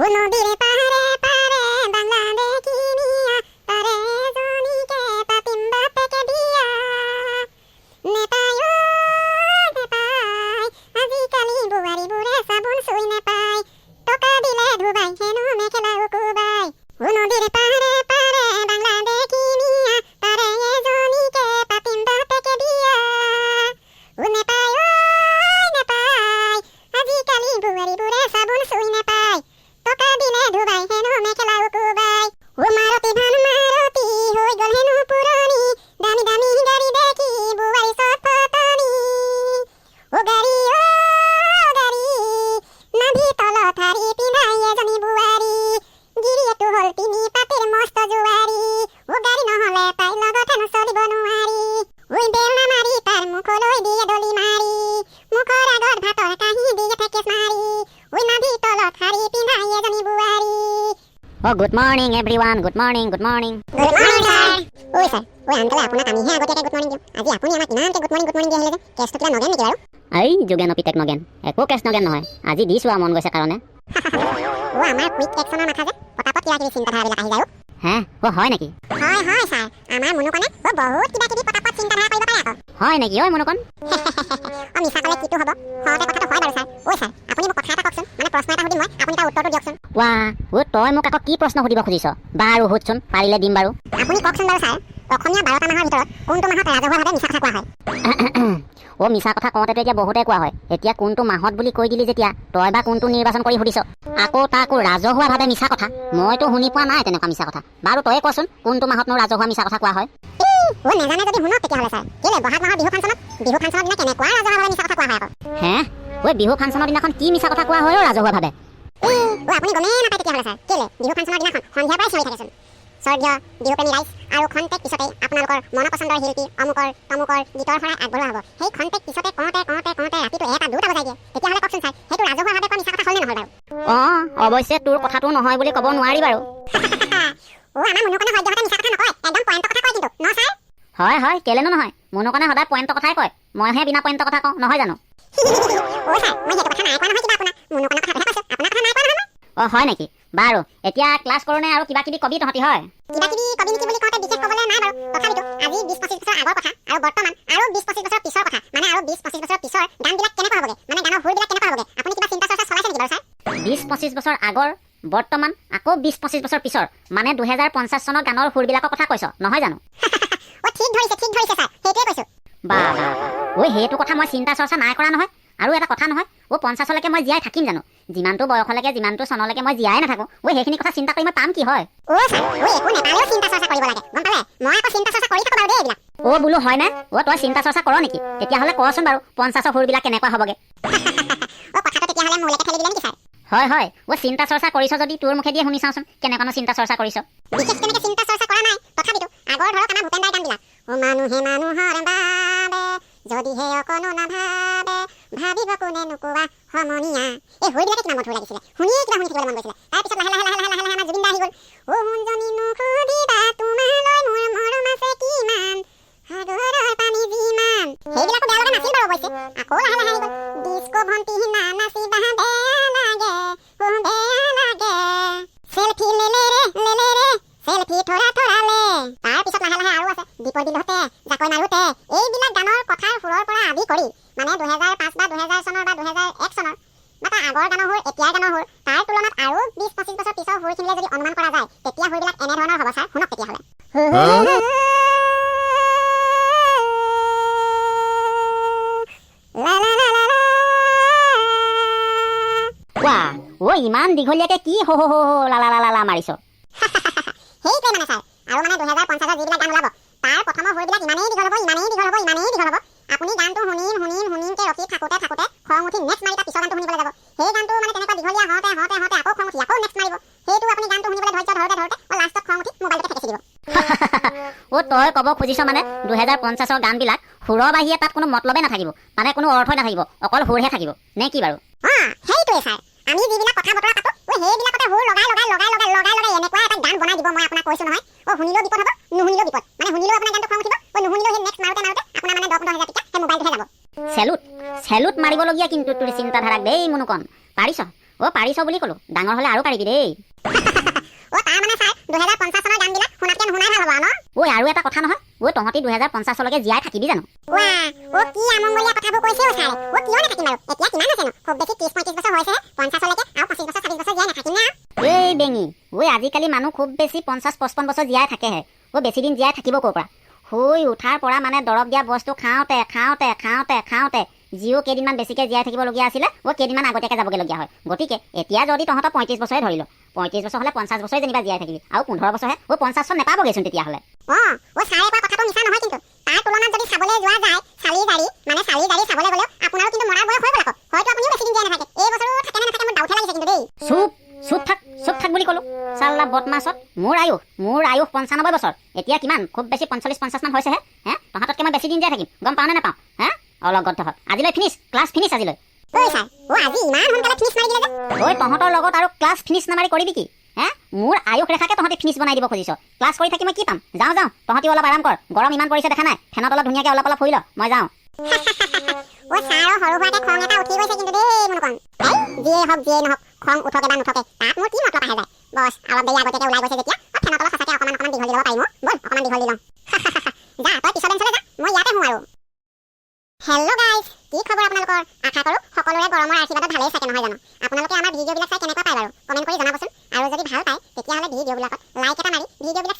ও নদীর পারে পারে বাংলা দেখিনিয়া তারে জনিকে পাপিম বাপেকে দিয়া নেপায় নেপায় আজিকালি বুয়ারি বুড়ে সাবুন সুই নেপায় টকা দিলে ধুবাই হেনো মেখেলা উকুবাই ও নদীর পারে পারে বাংলা দেখিনিয়া তারে জনিকে পাপিম বাপেকে দিয়া ও নেপায় নেপায় আজিকালি বুয়ারি বুড়ে সাবুন সুই নেপায় টকা দিলে ধুবাই হেনো মেখেলা উকুবাই ও মারতি ধান মারতি হই গল হেনো পুরানি দামি দামি গাড়ি দেখি বুয়ারি সত ফটানি ও গাড়ি নাভি তল থারি পিনাই এজনী বুয়ারি গিৰি এটু হল তিনি পাতিৰ মস্ত জুৱাৰী ও গাড়ি নহলে তাই লগত হেনো চলিব নোৱাৰি ওই বেলনা মাৰি তাৰ মুখলৈ দিয়ে দলি মাৰি মুখৰ আগত ভাতৰ কাঁহী দিয়ে থাকে মাৰি ওই নাভি তল থাৰি পিনাই এজনী বুৱাৰী Oh, good morning everyone. Good morning, good morning. Good morning sir ঐ ছাৰ ঐ আনকালে আপোনাক আমিহে আগতীয়াকৈ গুড মৰ্নিং দিওঁ আজি আপুনি আমাক ইমানকৈ গুড মৰ্নিং দি আহিলে যে কেছটো কিবা নগেন নেকি বাৰু এই যোগেন পিতেক নগেন একো কেছ নগেন নহয় আজি দিছো মন গৈছে কাৰণে ও আমাৰ কুইক একশ্যনৰ মাথা যে পটাপট কিবা কিবি চিন্তাধাৰাবিলাক আহি যায় হে ও হয় নেকি হয় হয় ছাৰ আমাৰ মনুকনে ও বহুত কিবা কিবি পটাপট চিন্তাধাৰা কৰিব পাৰে আকৌ হয় নেকি ঐ মনুকন ও মিছা ক'লে কিটো হ'ব সহতে কথাটো হয় বাৰু ছাৰ ঐ ছাৰ আপুনি মোক কথা এটা কওকচোন মানে প্ৰশ্ন এটা সুধিম মই আপুনি তাৰ উত্তৰটো দিয়কচোন ৱা ও তই মোক আকৌ কি প্ৰশ্ন সুধিব খুজিছ বাৰু সুধচোন পাৰিলে দিম বাৰু আপুনি কওকচোন বাৰু ছাৰ অসমীয়া 12টা মাহৰ ভিতৰত কোনটো মাহত ৰাজহুৱাভাৱে মিছা কথা কোৱা হয় ও মিছা কথা কওঁতেতো এতিয়া বহুতে কোৱা হয় এতিয়া কোনটো মাহত বুলি কৈ দিলি যেতিয়া তই বা কোনটো নিৰ্বাচন কৰি সুধিছ আকৌ তাকো ৰাজহুৱাভাৱে মিছা কথা মইতো শুনি পোৱা নাই তেনেকুৱা মিছা কথা বাৰু তয়ে কচোন কোনটো মাহতনো ৰাজহুৱা মিছা কথা কোৱা হয় ও নেজানে যদি শুনক তেতিয়াহ'লে ছাৰ কেলে বহাগ মাহৰ বিহু ফাংচনত দিনা কেনেকুৱা ৰাজহুৱাভাৱে মিছা কথা কোৱা হয় আকৌ হে ঐ বিহু ফাংচনৰ দিনাখন কি মিছা কথা কোৱা হয় ৰাজহুৱাভাৱে ও আপুনি গমেই নাপায় তেতিয়াহ'লে ছাৰ কেলে বিহু ফাংচনৰ দিনাখন সন্ধিয়াৰ পৰাই চিঞৰি থাকেচোন স্বৰ্গীয় বিহুপ্ৰেমী ৰাইজ আৰু খন্তেক পিছতে আপোনালোকৰ মনপচন্দৰ শিল্পী অমুকৰ তমুকৰ গীতৰ শৰাই আগবঢ়োৱা হ'ব সেই খন্তেক পিছতে কওঁতে ৰাতিটো 1-2টা বজাই দিয়ে তেতিয়াহ'লে কওকচোন ছাৰ সেইটো ৰাজহুৱাভাৱে কোৱা মিছা কথা হ'ল নে নহয় বাৰু অৱশ্যে তোৰ কথাটো নহয় বুলি ক'ব নোৱাৰি বাৰু ও আমাৰ মনুকনে সদ্যহতে মিছা কথা নকয় একদম পইণ্টৰ কথা কয় কিন্তু ন ছাৰ হয় কেলেনো নহয় মনুকনে সদায় পইণ্টৰ কথাই কয় মইহে বিনা পইণ্টৰ কথা কওঁ নহয় জানো ও ছাৰ মই সেইটো কথা নাই কোৱা নহয় কিবা আপোনাক মনুকনৰ কথাহে কৈছোঁ আপোনাৰ কথা নাই কোৱা নহয় হয় নেকি বাৰু এতিয়া ক্লাছ কৰোঁনে আৰু কিবা কিবি কবি তহঁতি হয় কিবা কিবি কবি নেকি বুলি কওঁতে বিশেষ ক'বলৈ নাই বাৰু তথাপিতো আজি 20-25 বছৰ আগৰ কথা আৰু বৰ্তমান আৰু 20-25 বছৰ পিছৰ কথা মানে আৰু 20-25 বছৰ পিছৰ গানবিলাক কেনেকুৱা হ'বগে মানে গানৰ সুৰবিলাক কেনেকুৱা হ'বগে আপুনি কিবা চিন্তা চৰ্চা চলাইছে নেকি বাৰু ছাৰ 20-25 বছৰ আগৰ বৰ্তমান আকৌ 20-25 বছৰ পিছৰ মানে 2050 চনৰ গানৰ সুৰবিলাকৰ কথা কৈছ নহয় জানো ও ঠিক ধৰিছে ছাৰ সেইটোৱে কৈছোঁ বা ঐ সেইটো কথা মই চিন্তা চৰ্চা নাই কৰা নহয় আৰু এটা কথা নহয় 50লৈকে মই জীয়াই থাকিম জানো যিমানটো বয়সলৈকে যিমানটো চনলৈকে মই জীয়াই নাথাকোঁ সেইখিনি কথা চিন্তা কৰি মই পাম কি হয় ছাৰ একো নেপালেও চিন্তা চৰ্চা কৰিব লাগে গম পালে মই আকৌ চিন্তা চৰ্চা কৰি থাকোঁ বাৰু দেই এইবিলাক বোলো হয়নে তই চিন্তা চৰ্চা কৰ নেকি তেতিয়াহ'লে কচোন বাৰু 50ৰ সুৰবিলাক কেনেকুৱা হ'বগে কথাটো তেতিয়াহ'লে মোলৈকে ঠেলি দিলে নেকি ছাৰ হয় চিন্তা চৰ্চা কৰিছ যদি তোৰ মুখে দিয়ে শুনি চাওঁচোন কেনেকুৱানো চিন্তা চৰ্চা কৰিছ বিশেষ তেনেকে চিন্তা চৰ্চা কৰা নাই তথাপিতো আগৰ ধৰক আমাৰ ভূপেন দাৰ গানবিলাক ও মানুহে মানুহৰ বাবে যদিহে অকণো নাভাবে ভাবিব কোনে নোকোৱা সমনীয়া এই সুৰবিলাকে কিমান মধুৰ লাগিছিলে শুনিয়ে কিবা শুনি থাকিবলৈ মন গৈছিলে তাৰপিছত লাহে আমাৰ জুবিন দা আহি গ'ল ও শুনজনী নুসুধিবা তোমালৈ মোৰ মৰম আছে কিমান সাগৰৰ পানী যিমান সেইবিলাকো বেয়া লগা নাছিল বাৰু অৱশ্যে আকৌ লাহে আহি গ'ল ডিস্কো ভণ্টি নাচিবা বেয়া লাগে চেলফি লেলে ৰে চেলফি থৰা লে তাৰপিছত লাহে আৰু আছে দীপৰ বিলতে জাকৈ মাৰোতে এইবিলাক গানৰ কথাৰ সুৰৰ পৰা আদি কৰি মানে 2005 বা 2000 চনৰ বা 2001 চনৰ বা তাৰ আগৰ গানৰ সুৰ এতিয়াৰ গানৰ সুৰ তাৰ তুলনাত আৰু 20-25 বছৰ পিছৰ সুৰখিনিলে যদি অনুমান কৰা যায় তেতিয়া সুৰবিলাক এনেধৰণৰ হ'ব ছাৰ শুনক তেতিয়াহ'লে ইমান দীঘলীয়াকে কি হো লা মাৰিছ সেইটোৱে মানে ছাৰ আৰু মানে 2050 যিবিলাক গান ওলাব তাৰ প্ৰথমৰ সুৰবিলাক ইমানেই দীঘল হ'ব আপুনি গানটো শুনিমকে ৰখি থাকোঁতে খং উঠি নেক্সট মাৰি তাৰ পিছৰ গানটো শুনিবলৈ যাব সেই গানটো মানে তেনেকুৱা দীঘলীয়া হওঁতে আকৌ খং উঠি আকৌ নেক্সট মাৰিব সেইটো আপুনি গানটো শুনিবলৈ ধৈৰ্য ধৰোঁতে লাষ্টত খং উঠি মোবাইলতে ফেঁকি দিব তই ক'ব খুজিছ মানে 2050ৰ গানবিলাক সুৰৰ বাহিৰে তাত কোনো মতলবে নাথাকিব মানে কোনো অৰ্থই নাথাকিব অকল সুৰহে থাকিব নে কি বাৰু সেইটোৱে ছাৰ আমি যিবিলাক কথা বতৰা পাতো সেইবিলাকতে সুৰ লগাই এনেকুৱা এটা গান বনাই দিব মই আপোনাক কৈছোঁ নহয় শুনিলেও বিপদ হ'ব নুশুনিলেও বিপদ মানে শুনিলেও আপোনাৰ গানটো খং উঠিব নুশুনিলেও সেই নেক্সট মাৰোতে আপোনাৰ মানে 10-15 হাজাৰ টকা সেই মোবাইলটোহে যাব চেলুট মাৰিবলগীয়া কিন্তু তোৰ চিন্তাধাৰাক দেই মনুকন পাৰিছ অ' পাৰিছ বুলি ক'লো, ডাঙৰ হ'লে আৰু পাৰিবি দেই। অ তাৰ মানে ছাৰ 2050 চনৰ গানবিলাক শুনাতকে নুশুনাই ভাল হ'ব ন? ঐ আৰু এটা কথা নহয়, ঐ তহঁতি 2050 চলৈকে জীয়াই থাকিবি জানো? ৱা কি আমংগলীয়া কথাবোৰ কৈছে ছাৰে। কিয় নাথাকিম আৰু? এতিয়া কিমান আছে নো? খুব বেছি 30-35 বছৰ হৈছেহে, 50 লৈকে আৰু 25 বছৰ 26 বছৰ জীয়াই নাথাকিম না? এই বেঙি, আজিকালি মানুহ খুব বেছি 50-55 বছৰ জীয়াই থাকেহে। বেছি দিন জীয়াই থাকিব ক'ৰ পৰা? শুই উঠাৰ পৰা মানে দৰৱ দিয়া বস্তু খাওঁতে খাওঁতে খাওঁতে খাওঁতে যিও কেইদিনমান বেছিকৈ জীয়াই থাকিবলগীয়া আছিলে কেইদিনমান আগতীয়াকৈ যাবগৈলগীয়া হয়। গতিকে এতিয়া যদি তহঁতৰ 35 বছৰে ধৰি ল, 35 বছৰ হ'লে 50 বছৰে যেনিবা জীয়াই থাকিবি, আৰু 15 বছৰহে 50 চন নেপাবগৈচোন তেতিয়াহ'লে। ছাৰে কোৱা কথাটো মিছা নহয় কিন্তু। তাৰ তুলনাত যদি চাবলৈ যোৱা যায়, চালি জাৰি চাবলৈ গ'লেও আপোনাৰো কিন্তু মৰাৰ বয়স হৈ গ'ল আকৌ। হয়তো আপুনিও বেছি দিন জীয়াই নাথাকে। এই বছৰো থাকে নে নাথাকে মোৰ ডাউটহে লাগিছে কিন্তু দেই। চুপ থাক বুলি ক'লো। চাল্লা বদমাছত, মোৰ আয়ুস 95 বছৰ। এতিয়া কিমান? খুব বেছি 45-50 মান হৈছেহে। তহঁততকৈ মই বেছি দিন জীয়াই থাকিম, গম পাওঁ নে নাপাওঁ? অলগত ধৰ আজিলৈ ক্লাছ ফিনিছ আজিলৈ। ছাৰ আজি ইমান সোনকালে ফিনিছ মাৰি দিলে যে? তহঁতৰ লগত আৰু ক্লাছ ফিনিছ নামাৰি কৰিবি কি? মোৰ আয়ুস ৰেখাকে তহঁতি ফিনিছ বনাই দিব খুজিছ। ক্লাছ কৰি থাকি মই কি পাম? যাওঁ তহঁতি অলপ আৰাম কৰ। গৰম ইমান পৰিছে দেখা নাই? ফেনৰ তলত ধুনীয়াকৈ অলপ ফুৰি ল, মই যাওঁ। ছাৰৰ সৰু সুৰাকে খং এটা উঠি গৈছে কিন্তু দেই মনোকণ। যিয়ে নহওক খং উঠকে বা নুঠকে তাত মোৰ কি মতলব আহে যায়? বছ অলপ দেৰি আগতীয়াকৈ ওলাই গৈছে যেতিয়া ফেনৰ তলত সঁচাকৈ অকণমান দীঘল দি ল'ব পাৰিম। ব'ল অকণমান দীঘল দি লওঁ। যা তই পিছৰ বেঞ্চলৈ যা, মই ইয়াতে শুওঁ আৰু। হেল্ল' গাইজ, কি খবৰ আপোনালোকৰ? আশা কৰোঁ সকলোৰে গৰমৰ আশীৰ্বাদত ভালেই চাগে, নহয় জানো? আপোনালোকে আমাৰ ভিডিঅ'বিলাক চাই কেনেকুৱা পায় বাৰু? কমেণ্ট কৰি জনাবচোন। আৰু যদি ভাল পায় তেতিয়াহ'লে ভিডিঅ'বিলাকত লাইক এটা মাৰি ভিডিঅ'বিলাক